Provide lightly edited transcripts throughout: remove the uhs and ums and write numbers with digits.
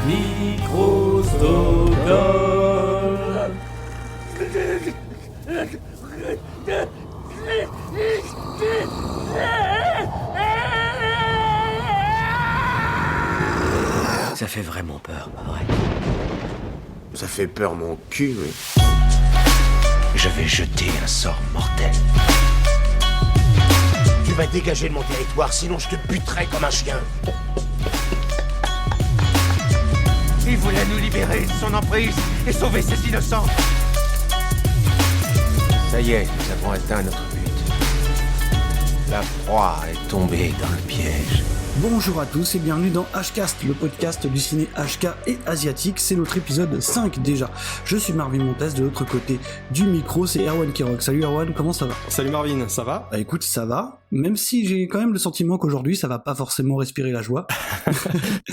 Microsoft. Ça fait vraiment peur, pas vrai? Ça fait peur mon cul, oui. Je vais jeter un sort mortel. Tu vas dégager de mon territoire, sinon je te buterai comme un chien. Il voulait nous libérer de son emprise et sauver ses innocents. Ça y est, nous avons atteint notre but. La proie est tombée dans le piège. Bonjour à tous et bienvenue dans HCast, le podcast du ciné HK et asiatique. C'est notre épisode 5 déjà. Je suis Marvin Montes, de l'autre côté du micro, c'est Erwan Kirok. Salut Erwan, comment ça va? Salut Marvin, ça va? Bah écoute, ça va, même si j'ai quand même le sentiment qu'aujourd'hui ça va pas forcément respirer la joie.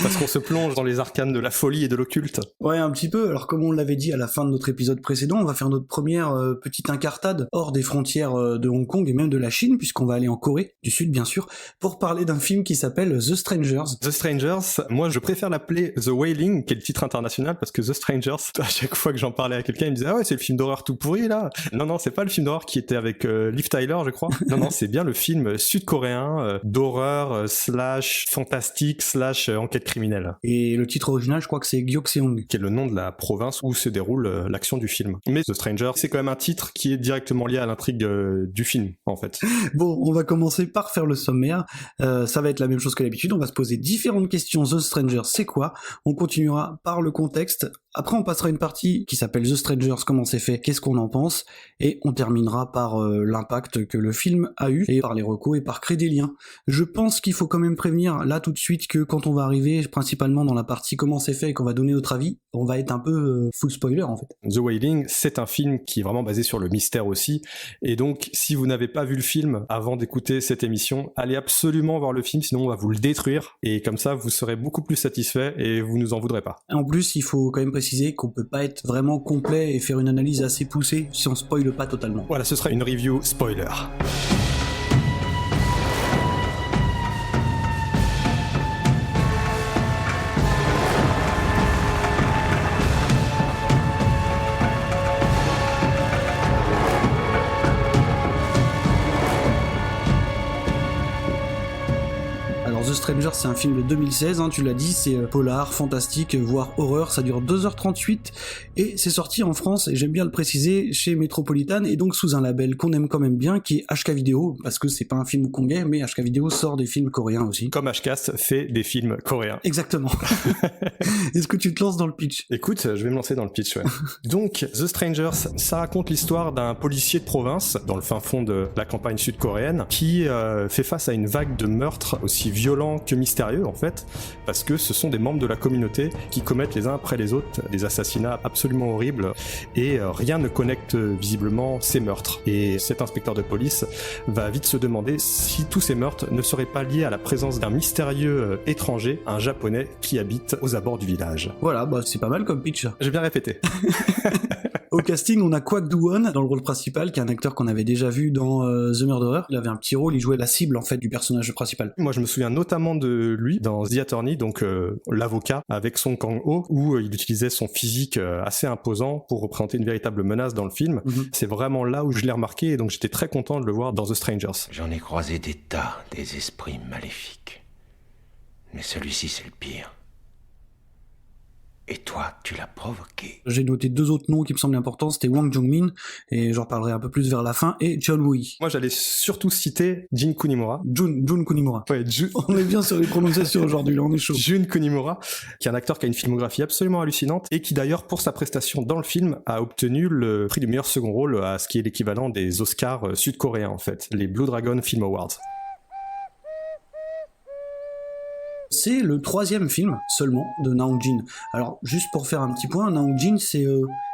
Parce qu'on se plonge dans les arcanes de la folie et de l'occulte. Ouais, un petit peu. Alors comme on l'avait dit à la fin de notre épisode précédent, on va faire notre première petite incartade hors des frontières de Hong Kong et même de la Chine, puisqu'on va aller en Corée du Sud bien sûr, pour parler d'un film qui s'appelle The Strangers. The Strangers, moi je préfère l'appeler The Wailing, qui est le titre international, parce que The Strangers, à chaque fois que j'en parlais à quelqu'un, il me disait « Ah ouais, c'est le film d'horreur tout pourri là !» Non, c'est pas le film d'horreur qui était avec Liv Tyler, je crois. Non, c'est bien le film sud-coréen d'horreur slash fantastique slash enquête criminelle. Et le titre original, je crois que c'est Gyeokseong, qui est le nom de la province où se déroule l'action du film. Mais The Strangers, c'est quand même un titre qui est directement lié à l'intrigue du film, en fait. Bon, on va commencer par faire le sommaire. Ça va être la même chose que d'habitude. On va se poser différentes questions. The Strangers, c'est quoi? On continuera par le contexte. Après, on passera une partie qui s'appelle The Strangers, comment c'est fait, qu'est-ce qu'on en pense, et on terminera par l'impact que le film a eu, et par les recos, et par créer des liens. Je pense qu'il faut quand même prévenir, là, tout de suite, que quand on va arriver, principalement dans la partie comment c'est fait, et qu'on va donner notre avis, on va être un peu full spoiler, en fait. The Wailing, c'est un film qui est vraiment basé sur le mystère aussi, et donc, si vous n'avez pas vu le film avant d'écouter cette émission, allez absolument voir le film, sinon on va vous le détruire, et comme ça, vous serez beaucoup plus satisfait, et vous nous en voudrez pas. En plus, il faut quand même préciser qu'on peut pas être vraiment complet et faire une analyse assez poussée si on spoile pas totalement. Voilà, ce sera une review spoiler. The Stranger, c'est un film de 2016, hein, tu l'as dit, c'est polar, fantastique, voire horreur, ça dure 2h38 et c'est sorti en France, et j'aime bien le préciser, chez Metropolitan, et donc sous un label qu'on aime quand même bien, qui est HK Video, parce que c'est pas un film hongkongais, mais HK Video sort des films coréens aussi. Comme HCast fait des films coréens. Exactement. Est-ce que tu te lances dans le pitch? Écoute, je vais me lancer dans le pitch, ouais. Donc, The Strangers, ça raconte l'histoire d'un policier de province, dans le fin fond de la campagne sud-coréenne, qui fait face à une vague de meurtres aussi violents que mystérieux en fait, parce que ce sont des membres de la communauté qui commettent les uns après les autres des assassinats absolument horribles, et rien ne connecte visiblement ces meurtres. Et cet inspecteur de police va vite se demander si tous ces meurtres ne seraient pas liés à la présence d'un mystérieux étranger, un japonais qui habite aux abords du village. Voilà, bah c'est pas mal comme pitch. J'ai bien répété. Au casting, on a Kwak Do-won dans le rôle principal, qui est un acteur qu'on avait déjà vu dans The Murderer. Il avait un petit rôle, il jouait la cible en fait du personnage principal. Moi je me souviens notamment de lui dans The Attorney, donc l'avocat avec Song Kang-ho, où il utilisait son physique assez imposant pour représenter une véritable menace dans le film. C'est vraiment là où je l'ai remarqué, et donc j'étais très content de le voir dans The Strangers. J'en ai croisé des tas, des esprits maléfiques. Mais celui-ci c'est le pire. Et toi, tu l'as provoqué. J'ai noté deux autres noms qui me semblaient importants, c'était Wang Jung-min, et j'en parlerai un peu plus vers la fin, et John Woo. Moi j'allais surtout citer Jin Kunimura. Jun Kunimura. Ouais, On est bien sur les prononciations aujourd'hui, là on est chaud. Jun Kunimura, qui est un acteur qui a une filmographie absolument hallucinante, et qui d'ailleurs, pour sa prestation dans le film, a obtenu le prix du meilleur second rôle à ce qui est l'équivalent des Oscars sud-coréens en fait, les Blue Dragon Film Awards. C'est le 3e film seulement de Na Hong-jin. Alors, juste pour faire un petit point, Na Hong-jin, c'est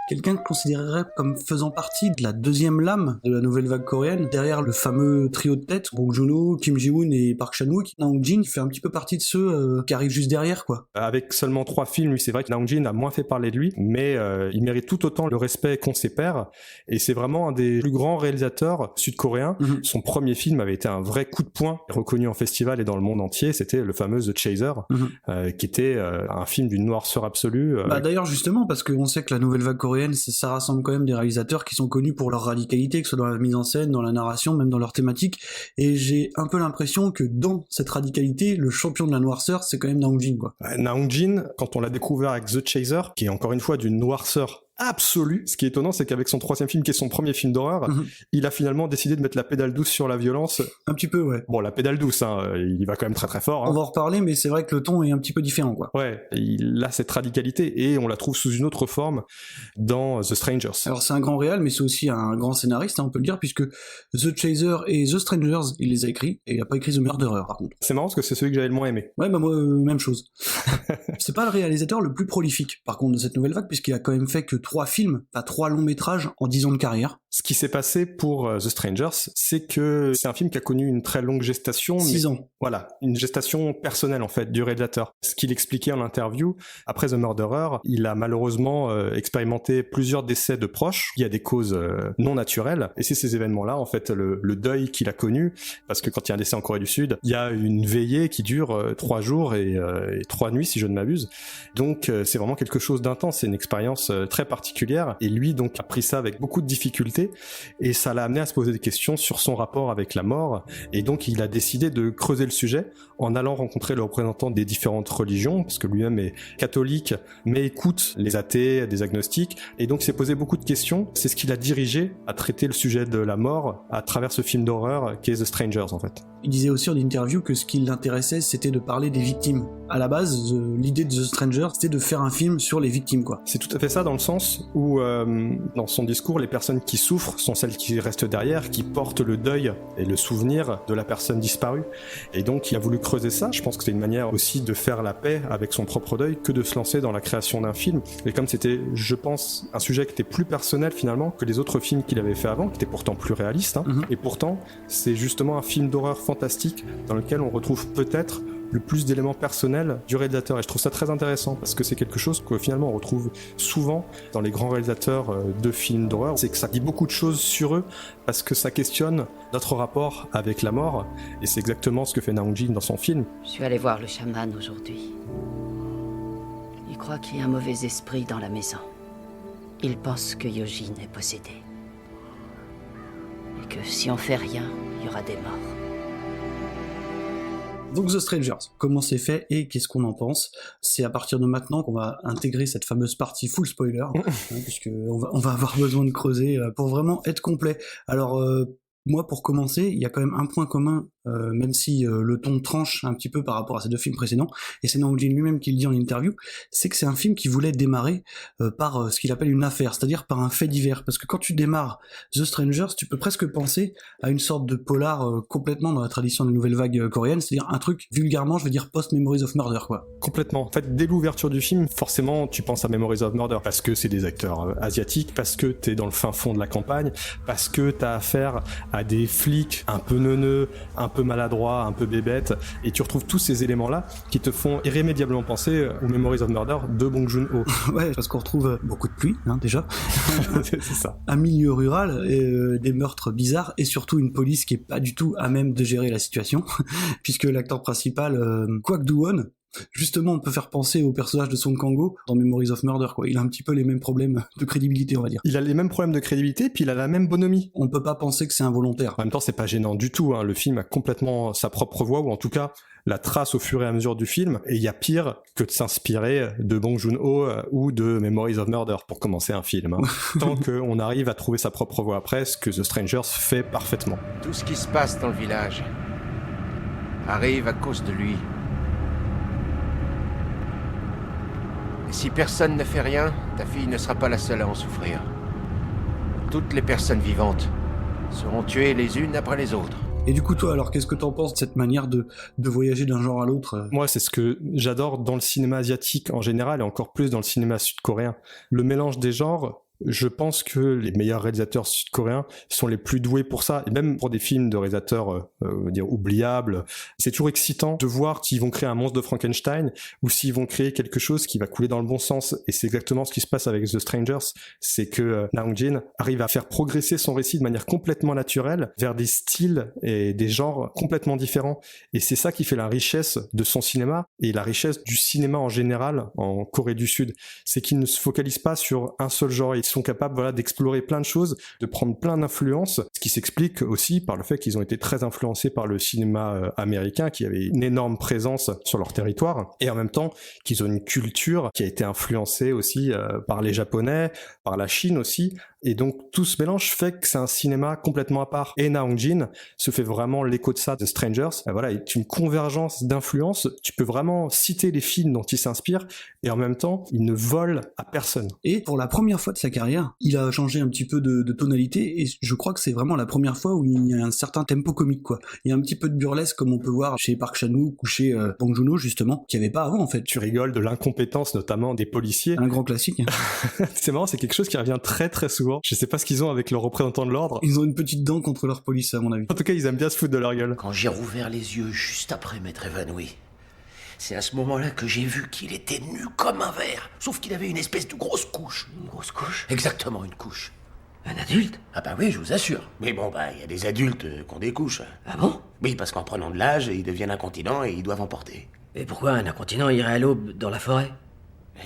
quelqu'un que considérerait comme faisant partie de la deuxième lame de la nouvelle vague coréenne, derrière le fameux trio de tête, Bong Joon-ho, Kim Ji-woon et Park Chan-wook. Naong-jin fait un petit peu partie de ceux qui arrivent juste derrière, quoi. Avec seulement 3 films, lui, c'est vrai que Naong-jin a moins fait parler de lui, mais il mérite tout autant le respect qu'ont ses pairs, et c'est vraiment un des plus grands réalisateurs sud-coréens. Son premier film avait été un vrai coup de poing, reconnu en festival et dans le monde entier, c'était le fameux The Chaser, qui était un film d'une noirceur absolue. D'ailleurs, justement, parce qu'on sait que la nouvelle vague coréenne, ça rassemble quand même des réalisateurs qui sont connus pour leur radicalité, que ce soit dans la mise en scène, dans la narration, même dans leur thématique, et j'ai un peu l'impression que dans cette radicalité, le champion de la noirceur, c'est quand même Naong-jin, quoi. Naong-jin, quand on l'a découvert avec The Chaser, qui est encore une fois d'une noirceur absolue. Ce qui est étonnant, c'est qu'avec son 3e film, qui est son premier film d'horreur, il a finalement décidé de mettre la pédale douce sur la violence. Un petit peu, ouais. Bon, la pédale douce, il y va quand même très très fort. On va en reparler, mais c'est vrai que le ton est un petit peu différent, quoi. Ouais, il a cette radicalité, et on la trouve sous une autre forme dans The Strangers. Alors c'est un grand réal, mais c'est aussi un grand scénariste, on peut le dire, puisque The Chaser et The Strangers, il les a écrits, et il a pas écrit The Murderer, par contre. C'est marrant, parce que c'est celui que j'avais le moins aimé. Ouais, moi, même chose. C'est pas le réalisateur le plus prolifique, par contre, de cette nouvelle vague, puisqu'il a quand même fait que 3 films, pas 3 longs métrages en 10 ans de carrière. Ce qui s'est passé pour The Strangers, c'est que c'est un film qui a connu une très longue gestation. 6 ans. Voilà, une gestation personnelle en fait du réalisateur. Ce qu'il expliquait en interview, après The Murderer, il a malheureusement expérimenté plusieurs décès de proches. Il y a des causes non naturelles, et c'est ces événements-là, en fait, le deuil qu'il a connu, parce que quand il y a un décès en Corée du Sud, il y a une veillée qui dure 3 jours et 3 nuits, si je ne m'abuse. Donc c'est vraiment quelque chose d'intense, c'est une expérience très particulière, et lui donc a pris ça avec beaucoup de difficultés, et ça l'a amené à se poser des questions sur son rapport avec la mort, et donc il a décidé de creuser le sujet en allant rencontrer les représentants des différentes religions, parce que lui-même est catholique, mais écoute les athées, des agnostiques, et donc s'est posé beaucoup de questions. C'est ce qui l'a dirigé à traiter le sujet de la mort à travers ce film d'horreur qui est The Strangers, en fait. Il disait aussi en interview que ce qui l'intéressait, c'était de parler des victimes. À la base, l'idée de The Strangers, c'était de faire un film sur les victimes, quoi. C'est tout à fait ça, dans le sens où, dans son discours, les personnes qui souffrent sont celles qui restent derrière, qui portent le deuil et le souvenir de la personne disparue. Et donc, il a voulu creuser ça. Je pense que c'était une manière aussi de faire la paix avec son propre deuil que de se lancer dans la création d'un film. Et comme c'était, je pense, un sujet qui était plus personnel, finalement, que les autres films qu'il avait fait avant, qui étaient pourtant plus réalistes, et pourtant, c'est justement un film d'horreur fantastique dans lequel on retrouve peut-être le plus d'éléments personnels du réalisateur, et je trouve ça très intéressant parce que c'est quelque chose que finalement on retrouve souvent dans les grands réalisateurs de films d'horreur, c'est que ça dit beaucoup de choses sur eux parce que ça questionne notre rapport avec la mort, et c'est exactement ce que fait Naong-jin dans son film. Je suis allé voir le chaman aujourd'hui. Il croit qu'il y a un mauvais esprit dans la maison. Il pense que Yojin est possédé. Et que si on fait rien, il y aura des morts. Donc The Strangers, comment c'est fait et qu'est-ce qu'on en pense? C'est à partir de maintenant qu'on va intégrer cette fameuse partie full spoiler, puisque on va avoir besoin de creuser pour vraiment être complet. Alors moi, pour commencer, il y a quand même un point commun, même si le ton tranche un petit peu par rapport à ces 2 films précédents, et c'est Naong-jin lui-même qui le dit en interview, c'est que c'est un film qui voulait démarrer par ce qu'il appelle une affaire, c'est-à-dire par un fait divers, parce que quand tu démarres The Strangers, tu peux presque penser à une sorte de polar complètement dans la tradition de la nouvelle vague coréenne, c'est-à-dire un truc, vulgairement, je veux dire post-Memories of Murder, quoi. Complètement. En fait, dès l'ouverture du film, forcément, tu penses à Memories of Murder, parce que c'est des acteurs asiatiques, parce que t'es dans le fin fond de la campagne, parce que t'as affaire à des flics un peu neuneux, un peu maladroits, un peu bébêtes, et tu retrouves tous ces éléments-là qui te font irrémédiablement penser aux Memories of Murder de Bong Joon-ho. Ouais, parce qu'on retrouve beaucoup de pluie, déjà. C'est ça. Un milieu rural, des meurtres bizarres, et surtout une police qui est pas du tout à même de gérer la situation, puisque l'acteur principal, Kwak Do-won, justement, on peut faire penser au personnage de Song Kang-ho dans Memories of Murder, quoi. Il a un petit peu les mêmes problèmes de crédibilité, on va dire. Il a les mêmes problèmes de crédibilité, puis il a la même bonhomie. On peut pas penser que c'est involontaire. En même temps, c'est pas gênant du tout, Le film a complètement sa propre voix, ou en tout cas, la trace au fur et à mesure du film, et il y a pire que de s'inspirer de Bong Joon-ho ou de Memories of Murder pour commencer un film. Tant qu'on arrive à trouver sa propre voix après, ce que The Strangers fait parfaitement. Tout ce qui se passe dans le village arrive à cause de lui. Et si personne ne fait rien, ta fille ne sera pas la seule à en souffrir. Toutes les personnes vivantes seront tuées les unes après les autres. Et du coup, toi, alors, qu'est-ce que t'en penses de cette manière de voyager d'un genre à l'autre? Moi, c'est ce que j'adore dans le cinéma asiatique en général, et encore plus dans le cinéma sud-coréen. Le mélange des genres Je pense que les meilleurs réalisateurs sud-coréens sont les plus doués pour ça, et même pour des films de réalisateurs on va dire oubliables, c'est toujours excitant de voir s'ils vont créer un monstre de Frankenstein ou s'ils vont créer quelque chose qui va couler dans le bon sens, et c'est exactement ce qui se passe avec The Strangers, c'est que Na Hong-jin arrive à faire progresser son récit de manière complètement naturelle vers des styles et des genres complètement différents, et c'est ça qui fait la richesse de son cinéma et la richesse du cinéma en général en Corée du Sud, c'est qu'ils ne se focalisent pas sur un seul genre, ils sont capables d'explorer plein de choses, de prendre plein d'influences, ce qui s'explique aussi par le fait qu'ils ont été très influencés par le cinéma américain qui avait une énorme présence sur leur territoire, et en même temps qu'ils ont une culture qui a été influencée aussi par les Japonais, par la Chine aussi, et donc tout ce mélange fait que c'est un cinéma complètement à part. Et Na Hong-jin se fait vraiment l'écho de ça, The Strangers. Et voilà, c'est une convergence d'influences. Tu peux vraiment citer les films dont il s'inspire, et en même temps, il ne vole à personne. Et pour la première fois de sa carrière, il a changé un petit peu de tonalité, et je crois que c'est vraiment la première fois où il y a un certain tempo comique, quoi. Il y a un petit peu de burlesque comme on peut voir chez Park Chan-wook ou chez Bong Joon-ho, justement, qu'il n'y avait pas avant, en fait. Tu rigoles de l'incompétence, notamment des policiers. Un grand classique. C'est marrant, c'est quelque chose qui revient très très souvent. Je sais pas ce qu'ils ont avec leurs représentants de l'ordre. Ils ont une petite dent contre leur police, à mon avis. En tout cas, ils aiment bien se foutre de leur gueule. Quand j'ai rouvert les yeux juste après m'être évanoui, c'est à ce moment-là que j'ai vu qu'il était nu comme un verre, sauf qu'il avait une espèce de grosse couche. Une grosse couche? Exactement, une couche. Un adulte? Ah bah oui, je vous assure. Mais bon, bah, il y a des adultes qui ont des couches. Ah bon? Oui, parce qu'en prenant de l'âge, ils deviennent incontinents et ils doivent en porter. Et pourquoi un incontinent irait à l'aube dans la forêt?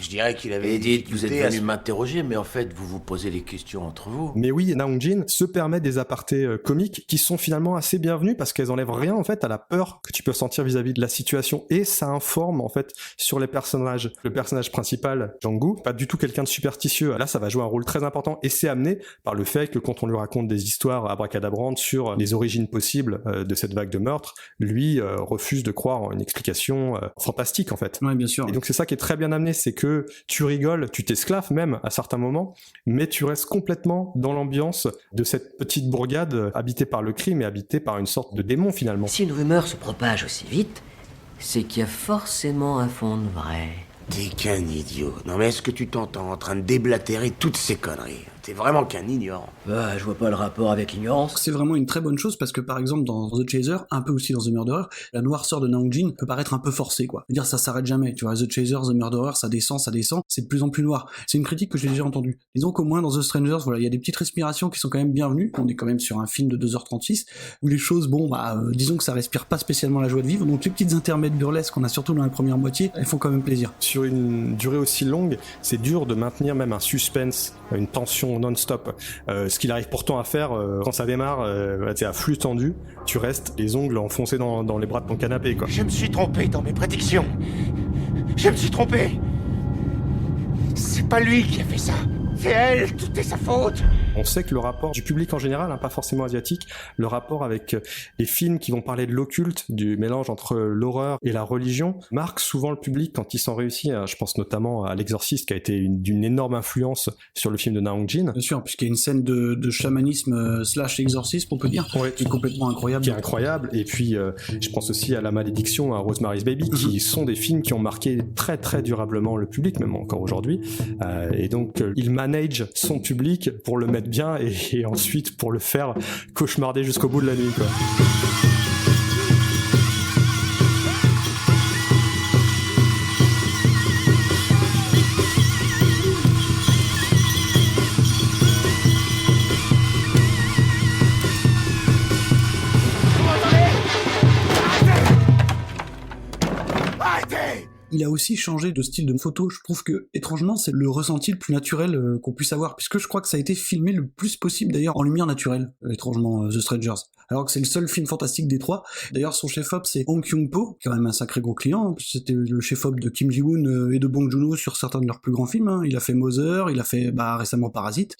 Je dirais qu'il avait... Et dites, vous êtes difficulté à venu se- m'interroger, mais en fait, vous vous posez les questions entre vous. Mais oui, Na Hong-jin se permet des apartés comiques qui sont finalement assez bienvenus parce qu'elles enlèvent rien en fait à la peur que tu peux sentir vis-à-vis de la situation, et ça informe en fait sur les personnages. Le personnage principal, Jang-gu, pas du tout quelqu'un de superstitieux. Là, ça va jouer un rôle très important, et c'est amené par le fait que quand on lui raconte des histoires abracadabrantes sur les origines possibles de cette vague de meurtre, lui refuse de croire en une explication fantastique en fait. Ouais, bien sûr. Et donc c'est ça qui est très bien amené, c'est que tu rigoles, tu t'esclaves même à certains moments, mais tu restes complètement dans l'ambiance de cette petite bourgade habitée par le crime et habitée par une sorte de démon finalement. Si une rumeur se propage aussi vite, c'est qu'il y a forcément un fond de vrai. T'es qu'un idiot. Non mais est-ce que tu t'entends en train de déblatérer toutes ces conneries? T'es vraiment qu'un ignorant. Bah, je vois pas le rapport avec l'ignorance. C'est vraiment une très bonne chose parce que par exemple dans The Chaser, un peu aussi dans The Murderer, la noirceur de Na Hong-jin peut paraître un peu forcée, quoi. Je veux dire, ça s'arrête jamais, tu vois. The Chaser, The Murderer, ça descend, c'est de plus en plus noir. C'est une critique que j'ai déjà entendue. Disons qu'au moins dans The Strangers, voilà, il y a des petites respirations qui sont quand même bienvenues. On est quand même sur un film de 2h36 où les choses, bon, disons que ça respire pas spécialement la joie de vivre, donc les petites intermèdes burlesques qu'on a surtout dans la première moitié, elles font quand même plaisir. Sur une durée aussi longue, c'est dur de maintenir même un suspense, une tension non-stop. Ce qu'il arrive pourtant à faire quand ça démarre, t'es à flux tendu, tu restes les ongles enfoncés dans les bras de ton canapé, quoi. Je me suis trompé dans mes prédictions. Je me suis trompé. C'est pas lui qui a fait ça. C'est elle, tout est sa faute. On sait que le rapport du public en général, pas forcément asiatique, le rapport avec les films qui vont parler de l'occulte, du mélange entre l'horreur et la religion, marque souvent le public quand ils sont réussis. Je pense notamment à L'Exorciste qui a été d'une énorme influence sur le film de Na Hong-jin. Bien sûr, puisqu'il y a une scène de chamanisme / exorcisme, on peut dire, qui est complètement incroyable. Qui est incroyable. Et puis, je pense aussi à La Malédiction, à Rosemary's Baby, qui sont des films qui ont marqué très très durablement le public, même encore aujourd'hui. Et donc, il manage son public pour le mettre bien et ensuite pour le faire cauchemarder jusqu'au bout de la nuit, quoi. Il a aussi changé de style de photo. Je trouve que, étrangement, c'est le ressenti le plus naturel qu'on puisse avoir, puisque je crois que ça a été filmé le plus possible, d'ailleurs, en lumière naturelle, étrangement, The Strangers. Alors que c'est le seul film fantastique des trois. D'ailleurs, son chef-op, c'est Hong Kyung-po, quand même un sacré gros client. C'était le chef-op de Kim Ji-woon et de Bong Joon-ho sur certains de leurs plus grands films. Il a fait Mother, il a fait récemment Parasite.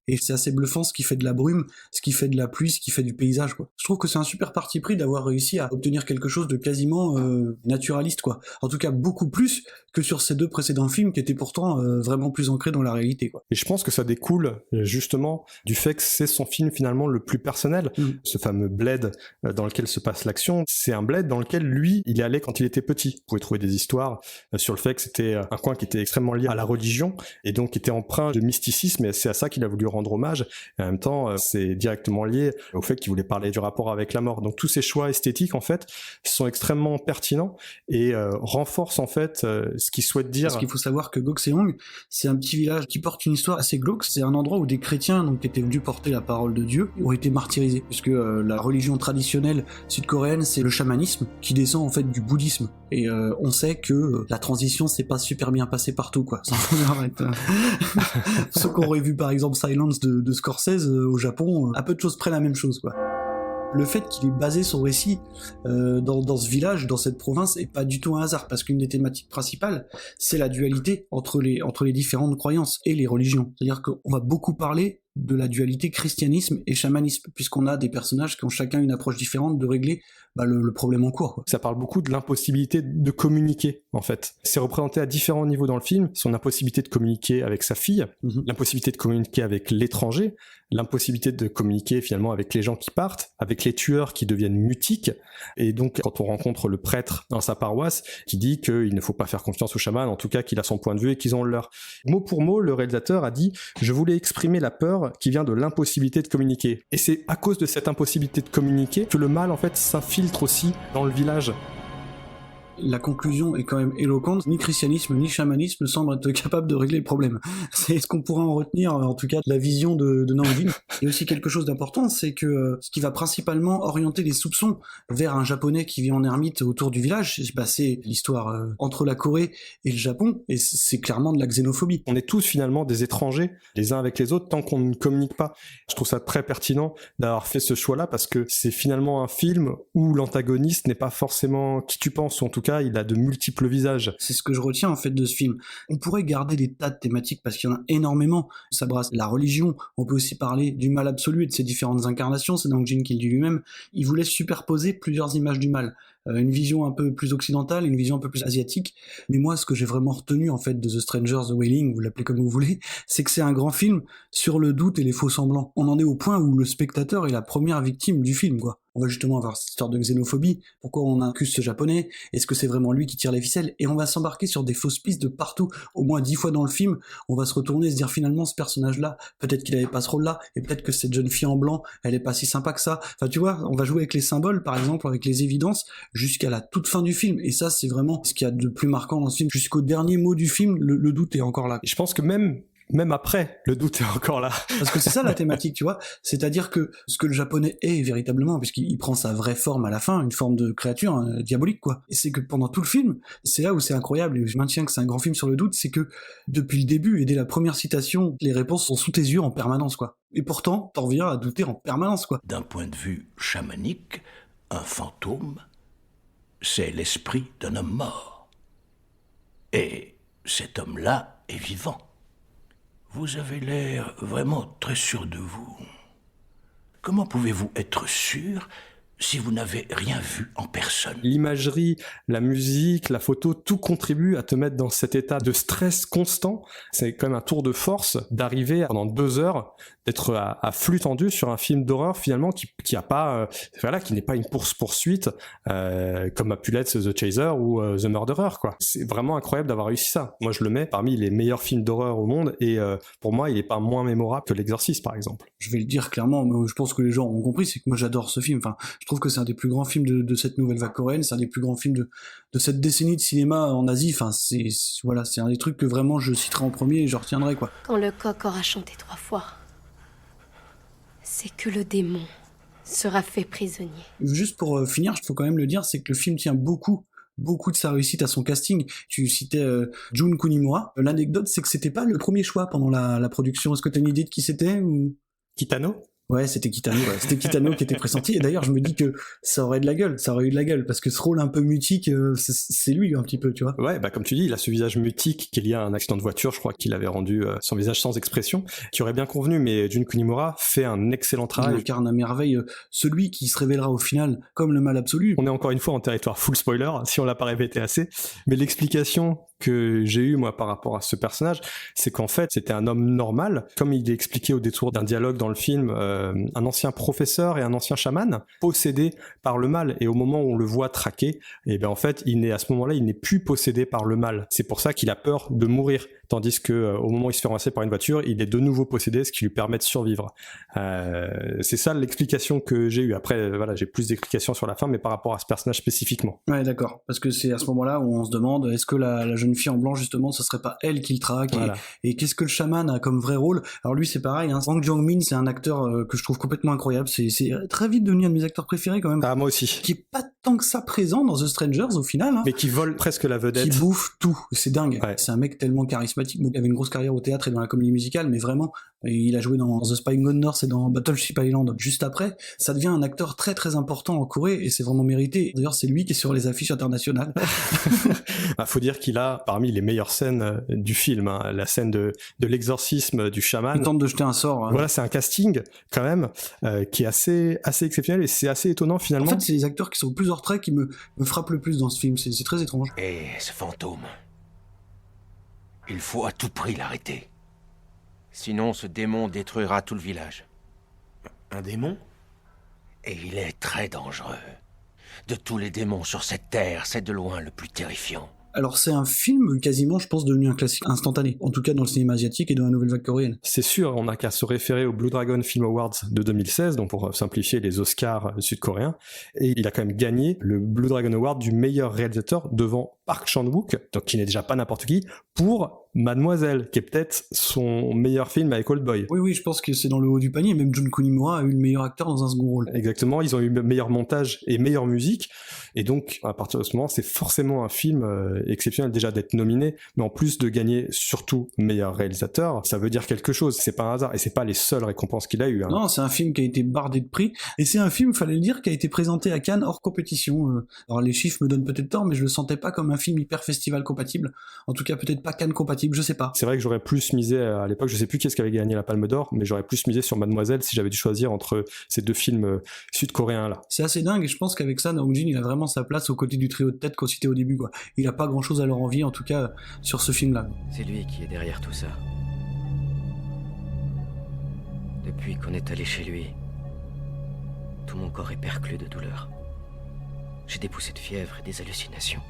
Et c'est assez bluffant ce qui fait de la brume, ce qui fait de la pluie, ce qui fait du paysage, quoi. Je trouve que c'est un super parti pris d'avoir réussi à obtenir quelque chose de quasiment naturaliste, quoi. En tout cas, beaucoup beaucoup plus que sur ces 2 précédents films qui étaient pourtant vraiment plus ancrés dans la réalité, quoi. Et je pense que ça découle justement du fait que c'est son film finalement le plus personnel. Ce fameux bled dans lequel se passe l'action, c'est un bled dans lequel lui, il est allé quand il était petit. Vous pouvez trouver des histoires sur le fait que c'était un coin qui était extrêmement lié à la religion et donc qui était empreint de mysticisme, et c'est à ça qu'il a voulu rendre hommage. Et en même temps, c'est directement lié au fait qu'il voulait parler du rapport avec la mort. Donc tous ces choix esthétiques en fait sont extrêmement pertinents et renforcent en fait ce qu'il souhaite dire. Parce qu'il faut savoir que Gokseong, c'est un petit village qui porte une histoire assez glauque. C'est un endroit où des chrétiens, donc qui étaient venus porter la parole de Dieu, ont été martyrisés, puisque la religion traditionnelle sud-coréenne, c'est le chamanisme qui descend en fait du bouddhisme. Et on sait que la transition s'est pas super bien passée partout, quoi. Ceux qui auraient vu par exemple Silence de Scorsese au Japon, à peu de choses près la même chose, quoi. Le fait qu'il ait basé son récit dans ce village, dans cette province, est pas du tout un hasard, parce qu'une des thématiques principales, c'est la dualité entre les différentes croyances et les religions. C'est-à-dire qu'on va beaucoup parler de la dualité christianisme et chamanisme, puisqu'on a des personnages qui ont chacun une approche différente de régler le problème en cours, quoi. Ça parle beaucoup de l'impossibilité de communiquer, en fait. C'est représenté à différents niveaux dans le film, son impossibilité de communiquer avec sa fille, l'impossibilité de communiquer avec l'étranger, l'impossibilité de communiquer finalement avec les gens qui partent, avec les tueurs qui deviennent mutiques, et donc quand on rencontre le prêtre dans sa paroisse qui dit qu'il ne faut pas faire confiance aux chamans, en tout cas qu'il a son point de vue et qu'ils ont le leur. Mot pour mot, le réalisateur a dit « Je voulais exprimer la peur qui vient de l'impossibilité de communiquer ». Et c'est à cause de cette impossibilité de communiquer que le mal en fait s'infiltre aussi dans le village. La conclusion est quand même éloquente. Ni christianisme ni chamanisme ne semblent être capables de régler le problème. C'est ce qu'on pourra en retenir, en tout cas, de la vision de Nang-Jin. Il y a aussi quelque chose d'important, c'est que ce qui va principalement orienter les soupçons vers un japonais qui vit en ermite autour du village, c'est l'histoire entre la Corée et le Japon, et c'est clairement de la xénophobie. On est tous finalement des étrangers, les uns avec les autres, tant qu'on ne communique pas. Je trouve ça très pertinent d'avoir fait ce choix-là, parce que c'est finalement un film où l'antagoniste n'est pas forcément qui tu penses, ou en tout cas, il a de multiples visages. C'est ce que je retiens en fait de ce film. On pourrait garder des tas de thématiques parce qu'il y en a énormément. Ça brasse la religion, on peut aussi parler du mal absolu et de ses différentes incarnations, c'est Nang-Jin qui le dit lui-même. Il voulait superposer plusieurs images du mal. Une vision un peu plus occidentale, une vision un peu plus asiatique. Mais moi, ce que j'ai vraiment retenu en fait de The Strangers, The Wailing, vous l'appelez comme vous voulez, c'est que c'est un grand film sur le doute et les faux semblants. On en est au point où le spectateur est la première victime du film, quoi. On va justement avoir cette histoire de xénophobie. Pourquoi on accuse ce japonais? Est-ce que c'est vraiment lui qui tire les ficelles? Et on va s'embarquer sur des fausses pistes de partout. Au moins 10 fois dans le film, on va se retourner et se dire finalement ce personnage-là, peut-être qu'il avait pas ce rôle-là, et peut-être que cette jeune fille en blanc, elle est pas si sympa que ça. Enfin tu vois, on va jouer avec les symboles par exemple, avec les évidences, jusqu'à la toute fin du film. Et ça c'est vraiment ce qu'il y a de plus marquant dans ce film. Jusqu'au dernier mot du film, le doute est encore là. Et je pense que même après, le doute est encore là. Parce que c'est ça la thématique, tu vois. C'est-à-dire que ce que le japonais est véritablement, puisqu'il prend sa vraie forme à la fin, une forme de créature diabolique, quoi. Et c'est que pendant tout le film, c'est là où c'est incroyable, et je maintiens que c'est un grand film sur le doute, c'est que depuis le début, et dès la première citation, les réponses sont sous tes yeux en permanence, quoi. Et pourtant, t'en reviens à douter en permanence, quoi. D'un point de vue chamanique, un fantôme, c'est l'esprit d'un homme mort. Et cet homme-là est vivant. Vous avez l'air vraiment très sûr de vous. Comment pouvez-vous être sûr si vous n'avez rien vu en personne? L'imagerie, la musique, la photo, tout contribue à te mettre dans cet état de stress constant. C'est quand même un tour de force d'arriver pendant 2 heures d'être à flux tendu sur un film d'horreur finalement qui a pas qui n'est pas une poursuite comme a pu l'être The Chaser ou The Murderer, quoi. C'est vraiment incroyable d'avoir réussi ça. Moi je le mets parmi les meilleurs films d'horreur au monde, et pour moi il est pas moins mémorable que L'Exorciste par exemple. Je vais le dire clairement, mais je pense que les gens ont compris, c'est que moi j'adore ce film. Enfin, je trouve que c'est un des plus grands films de cette nouvelle vague coréenne, c'est un des plus grands films de cette décennie de cinéma en Asie. Enfin, c'est un des trucs que vraiment je citerai en premier et je retiendrai, quoi. Quand le coq aura chanté 3 fois, c'est que le démon sera fait prisonnier. Juste pour finir, il faut quand même le dire, c'est que le film tient beaucoup de sa réussite à son casting. Tu citais Jun Kunimura. L'anecdote, c'est que c'était pas le premier choix pendant la production. Est-ce que tu as une idée de qui c'était ou... Kitano ? Ouais, c'était Kitano, c'était Kitano qui était pressenti. Et d'ailleurs, je me dis que ça aurait eu de la gueule, parce que ce rôle un peu mutique, c'est lui un petit peu, tu vois. Ouais, bah comme tu dis, il a ce visage mutique qui est lié à un accident de voiture, je crois qu'il avait rendu son visage sans expression, qui aurait bien convenu, mais Jun Kunimura fait un excellent Il travail. incarne à merveille celui qui se révélera au final comme le mal absolu. On est encore une fois en territoire full spoiler, si on l'a pas répété assez, mais l'explication que j'ai eue moi par rapport à ce personnage, c'est qu'en fait c'était un homme normal, comme il est expliqué au détour d'un dialogue dans le film, un ancien professeur et un ancien chaman possédés par le mal, et au moment où on le voit traquer, et ben en fait à ce moment-là il n'est plus possédé par le mal. C'est pour ça qu'il a peur de mourir, tandis que au moment où il se fait renverser par une voiture, il est de nouveau possédé, ce qui lui permet de survivre. C'est ça l'explication que j'ai eue. Après voilà, j'ai plus d'explications sur la fin, mais par rapport à ce personnage spécifiquement. Ouais, d'accord, parce que c'est à ce moment-là où on se demande est-ce que la jeune fille en blanc justement, ce serait pas elle qui le traque, voilà. Et qu'est-ce que le chaman a comme vrai rôle. Alors lui c'est pareil, hein. Hwang Jung-min, c'est un acteur que je trouve complètement incroyable, c'est très vite devenu un de mes acteurs préférés quand même. Ah, moi aussi. Qui est pas tant que ça présent dans The Strangers au final, hein. Mais qui vole presque la vedette. Qui bouffe tout, c'est dingue. Ouais. C'est un mec tellement charismatique, donc il avait une grosse carrière au théâtre et dans la comédie musicale, mais vraiment, il a joué dans The Spy Gone North et dans Battleship Island. Juste après, ça devient un acteur très très important en Corée et c'est vraiment mérité. D'ailleurs, c'est lui qui est sur les affiches internationales. Bah, faut dire qu'il a parmi les meilleures scènes du film, hein, la scène de l'exorcisme du chaman. Il tente de jeter un sort. Hein. Voilà, c'est un casting quand même qui est assez exceptionnel et c'est assez étonnant finalement. En fait, c'est les acteurs qui sont le plus hors trait qui me frappent le plus dans ce film. C'est très étrange. Et ce fantôme, il faut à tout prix l'arrêter. Sinon, ce démon détruira tout le village. Un démon? Et il est très dangereux. De tous les démons sur cette terre, c'est de loin le plus terrifiant. Alors c'est un film quasiment, je pense, devenu un classique instantané, en tout cas dans le cinéma asiatique et dans la nouvelle vague coréenne. C'est sûr, on n'a qu'à se référer au Blue Dragon Film Awards de 2016, donc pour simplifier les Oscars sud-coréens, et il a quand même gagné le Blue Dragon Award du meilleur réalisateur devant Park Chan-wook, donc qui n'est déjà pas n'importe qui, pour Mademoiselle, qui est peut-être son meilleur film avec Old Boy. Oui, je pense que c'est dans le haut du panier, même Jun Kunimura a eu le meilleur acteur dans un second rôle. Exactement, ils ont eu meilleur montage et meilleure musique, et donc à partir de ce moment, c'est forcément un film exceptionnel déjà d'être nominé, mais en plus de gagner surtout meilleur réalisateur, ça veut dire quelque chose, c'est pas un hasard, et c'est pas les seules récompenses qu'il a eues. Hein. Non, c'est un film qui a été bardé de prix, et c'est un film, fallait le dire, qui a été présenté à Cannes hors compétition. Alors les chiffres me donnent peut-être tort, mais je le sentais pas comme un film hyper festival compatible, en tout cas peut-être pas Cannes compatible, je sais pas. C'est vrai que j'aurais plus misé à l'époque, je sais plus qui est-ce qui avait gagné la Palme d'Or, mais j'aurais plus misé sur Mademoiselle si j'avais dû choisir entre ces deux films sud-coréens là. C'est assez dingue et je pense qu'avec ça, Naong Jin, il a vraiment sa place aux côtés du trio de tête qu'on citait au début, quoi. Il a pas grand chose à leur envier, en tout cas, sur ce film-là. C'est lui qui est derrière tout ça. Depuis qu'on est allé chez lui, tout mon corps est perclus de douleur. J'ai des poussées de fièvre et des hallucinations.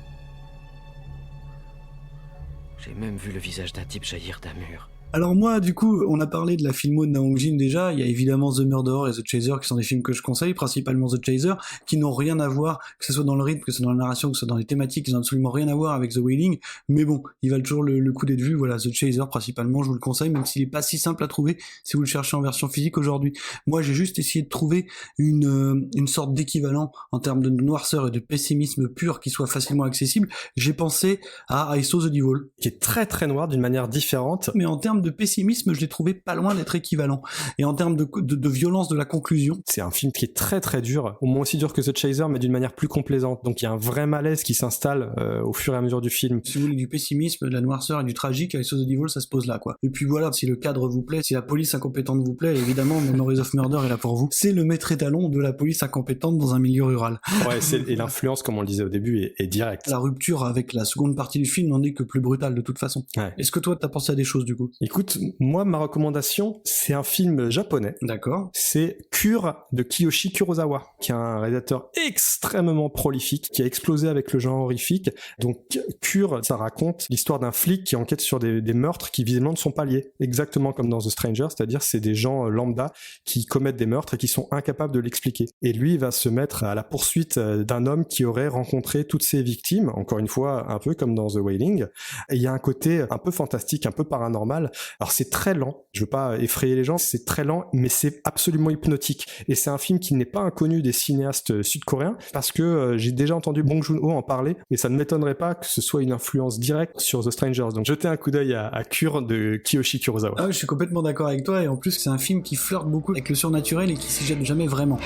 J'ai même vu le visage d'un type jaillir d'un mur. Alors moi, du coup, on a parlé de la filmo de Naong Jin déjà, il y a évidemment The Murderer et The Chaser qui sont des films que je conseille, principalement The Chaser, qui n'ont rien à voir, que ce soit dans le rythme, que ce soit dans la narration, que ce soit dans les thématiques, ils n'ont absolument rien à voir avec The Wailing, mais bon, ils valent toujours le coup d'être vu, voilà, The Chaser principalement, je vous le conseille, même s'il est pas si simple à trouver si vous le cherchez en version physique aujourd'hui. Moi, j'ai juste essayé de trouver une sorte d'équivalent en termes de noirceur et de pessimisme pur qui soit facilement accessible. J'ai pensé à I Saw the Devil, qui est très très noir d'une manière différente, mais en termes de pessimisme, je l'ai trouvé pas loin d'être équivalent. Et en termes de violence de la conclusion, c'est un film qui est très très dur, au moins aussi dur que The Chaser, mais d'une manière plus complaisante. Donc il y a un vrai malaise qui s'installe au fur et à mesure du film. Si vous voulez du pessimisme, de la noirceur et du tragique, avec Saw the Devil, ça se pose là, quoi. Et puis voilà, si le cadre vous plaît, si la police incompétente vous plaît, évidemment, Memories of Murder est là pour vous. C'est le maître étalon de la police incompétente dans un milieu rural. Ouais, et l'influence, comme on le disait au début, est directe. La rupture avec la seconde partie du film n'en est que plus brutale de toute façon. Ouais. Est-ce que toi, t'as pensé à des choses, du coup? Écoute, moi, ma recommandation, c'est un film japonais. D'accord. C'est Cure de Kiyoshi Kurosawa, qui est un réalisateur extrêmement prolifique, qui a explosé avec le genre horrifique. Donc, Cure, ça raconte l'histoire d'un flic qui enquête sur des meurtres qui visiblement ne sont pas liés. Exactement comme dans The Stranger, c'est-à-dire c'est des gens lambda qui commettent des meurtres et qui sont incapables de l'expliquer. Et lui, il va se mettre à la poursuite d'un homme qui aurait rencontré toutes ses victimes, encore une fois, un peu comme dans The Wailing. Et il y a un côté un peu fantastique, un peu paranormal, Alors c'est très lent, je veux pas effrayer les gens, c'est très lent, mais c'est absolument hypnotique. Et c'est un film qui n'est pas inconnu des cinéastes sud-coréens, parce que j'ai déjà entendu Bong Joon-ho en parler, et ça ne m'étonnerait pas que ce soit une influence directe sur The Strangers. Donc jetez un coup d'œil à Cure de Kiyoshi Kurosawa. Ah, je suis complètement d'accord avec toi, et en plus c'est un film qui flirte beaucoup avec le surnaturel et qui s'y jette jamais vraiment.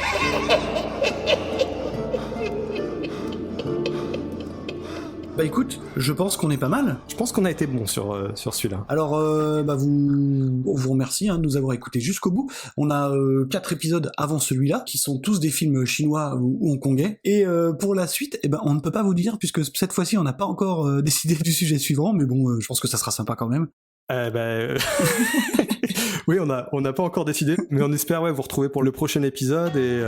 Bah écoute, je pense qu'on est pas mal. Je pense qu'on a été bon sur celui-là. Alors, on vous remercie de nous avoir écoutés jusqu'au bout. On a 4 épisodes avant celui-là, qui sont tous des films chinois ou hongkongais. Et pour la suite, on ne peut pas vous dire, puisque cette fois-ci, on n'a pas encore décidé du sujet suivant, mais bon, je pense que ça sera sympa quand même. Oui, on n'a pas encore décidé, mais on espère vous retrouver pour le prochain épisode, et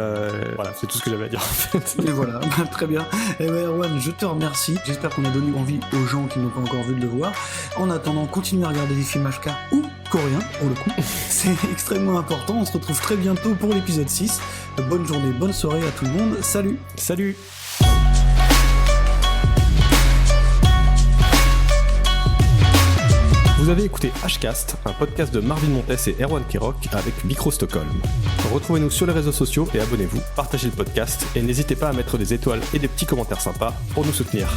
voilà, c'est tout ce que j'avais à dire en fait. Et voilà, très bien. Erwan, je te remercie. J'espère qu'on a donné envie aux gens qui n'ont pas encore vu de le voir. En attendant, continuez à regarder des films HK ou coréens, pour le coup. C'est extrêmement important. On se retrouve très bientôt pour l'épisode 6. Bonne journée, bonne soirée à tout le monde. Salut. Salut. Vous avez écouté Hcast, un podcast de Marvin Montes et Erwan Kirok avec Micro Stockholm. Retrouvez-nous sur les réseaux sociaux et abonnez-vous, partagez le podcast et n'hésitez pas à mettre des étoiles et des petits commentaires sympas pour nous soutenir.